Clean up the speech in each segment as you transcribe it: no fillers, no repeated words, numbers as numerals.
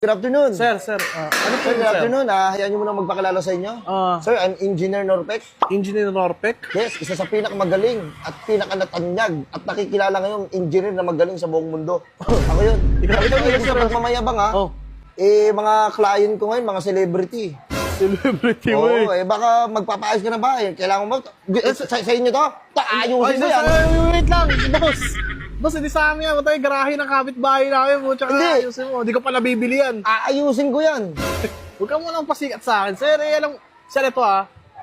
Good afternoon. Sir, ano po Sir, yun, good sir? afternoon. Hayaan niyo muna magpakilala sa inyo. Sir, I'm Engineer Norpec. Engineer Norpec? Yes, isa sa pinakamagaling at pinakanatanyag at nakikilala ngayong engineer na magaling sa buong mundo. Ako yun. Ikaw, Ito, sir. sa pagmamayabang ha. Oh. Mga client ko ngayon, mga celebrity. Celebrity mo Oo, eh. baka magpapaayos ka na ba? Kailangan mo, sa inyo to? Ayusin mo yan. Wait lang, boss. Boss, hindi sa amin yan. Matay, garahe ng kapitbahay namin mo. Tsaka Hindi. ayusin mo. Hindi ko pa nabibili yan. Aayusin ko yan. Huwag ka munang pasikat sa akin. Sir, alam, sir, ito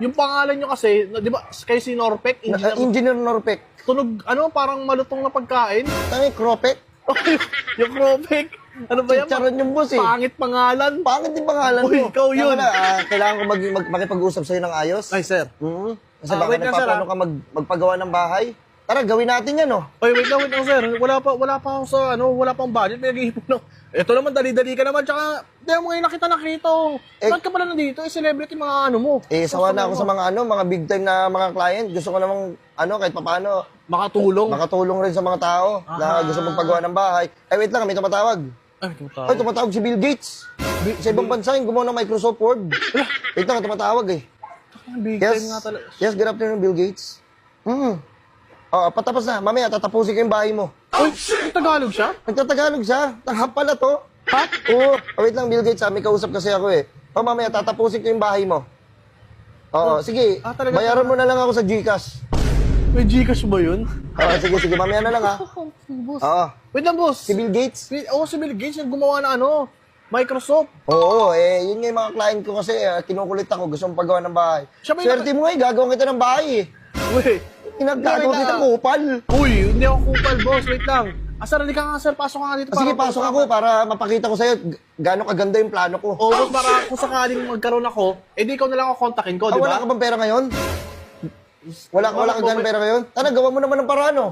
yung pangalan nyo kasi, di ba, kayo si Norpec, Engineer, Engineer Norpec. tunog, parang malutong na pagkain. Ano yung Cropec? Yung Norpec. Ano ba yan? Charon yung boss eh. Pangit pangalan. Pangit yung pangalan mo. Uy, ikaw yun. Kaya kailangan ko makipag-usap sa'yo ng ayos. Ay, sir. Kasi baka wait lang, sir, nagpaplano ka magpagawa ng bahay. Tara, gawin natin yan, oh. Oy, wait lang, sir. Wala pa ako sa, wala pang budget. Pinag-iipon lang. Ito naman, dali-dali ka naman. Tsaka, hindi mo ngayon nakita. Bakit ka pala nandito? Celebrity mga mo. Sawa na ako sa mga big time na mga client. Gusto ko namang, kahit papaano, makatulong rin sa mga tao na gusto magpagawa ng bahay. Wait lang, may tumatawag. Ay, tumatawag si Bill Gates. Sa ibang bansa yung gumawa ng Microsoft Word. Wait lang, tumatawag eh. Big time nga talaga. Yes, good afternoon, Bill Gates. Patapos na. Mamaya, tatapusin ko yung bahay mo. Uy, Tagalog siya? Nagtatagalog siya. Tanghap pala to. Ha? Oo. Wait lang, Bill Gates. May kausap kasi ako eh. Mamaya, tatapusin ko yung bahay mo. Sige. talaga Bayaran mo na lang ako sa GCash. May Gcash ba yun? Sige. Mamaya na lang ha. Boss. Oo. Wait lang, boss. Si Bill Gates? Si Bill Gates yung gumawa na Microsoft. Oo, yun nga yung mga client ko kasi kinukulit ako. Gusto mong pagawa ng bahay. Siya ba yung- Swerte mo gagawin kita ng bahay eh. Wait. Gagawin Wait kita lang. kupal. Uy, hindi ako kupal, boss. Wait lang. Sir, hindi ka nga, sir. Pasok ka nga dito. Sige, pasok ako para mapakita ko sa'yo gaano kaganda yung plano ko. Oo, boss, para kung sakaling magkaroon ako, di ikaw na lang ako kontakin ko, di Wala ba? ka bang pera ngayon? Wala ka ganun pera ngayon? Tara, gawa mo naman ng paraan, oh.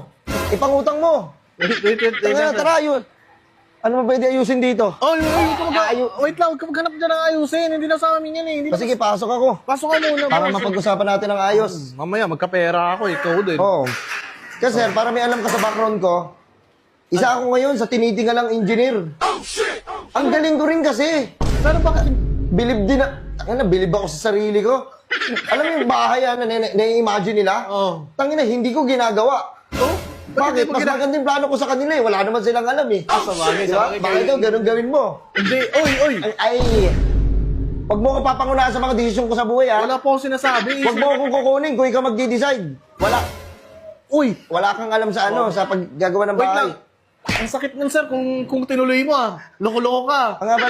Ipangutang mo. Wait, Tara, yun. Ano ba pwede ayusin dito? Wait lang, huwag ka maghanap dyan ng ayusin. Hindi na sa amin yan eh. Hindi na Sige, pasok ako. Pasok ka muna, Para boss. mapag-usapan natin ng ayos. Mamaya, magkapera ako, ikaw din. Oo. Kasi, sir, para may alam ka sa background ko, isa ako ngayon sa tinitingalang engineer. Ang galing ko rin kasi. Pero bakit? Bilib ako sa sarili ko. Alam mo yung bahay na na-imagine nila? Oo. Tangina, hindi ko ginagawa. Oh? Bakit? Mas maganda yung plano ko sa kanila eh. Wala naman silang alam eh. Sa bagay, Diba? Bakit ikaw ganun gawin mo? Hindi, oy. Huwag mo ko papangunahan sa mga desisyon ko sa buhay ha. Wala po akong sinasabi. Huwag mo akong kukunin kung ikaw magdi-decide. Wala kang alam sa sa paggagawa ng Wait bahay. lang. Ang sakit nun, sir, kung tinuloy mo Loko-loko ka. Ang nga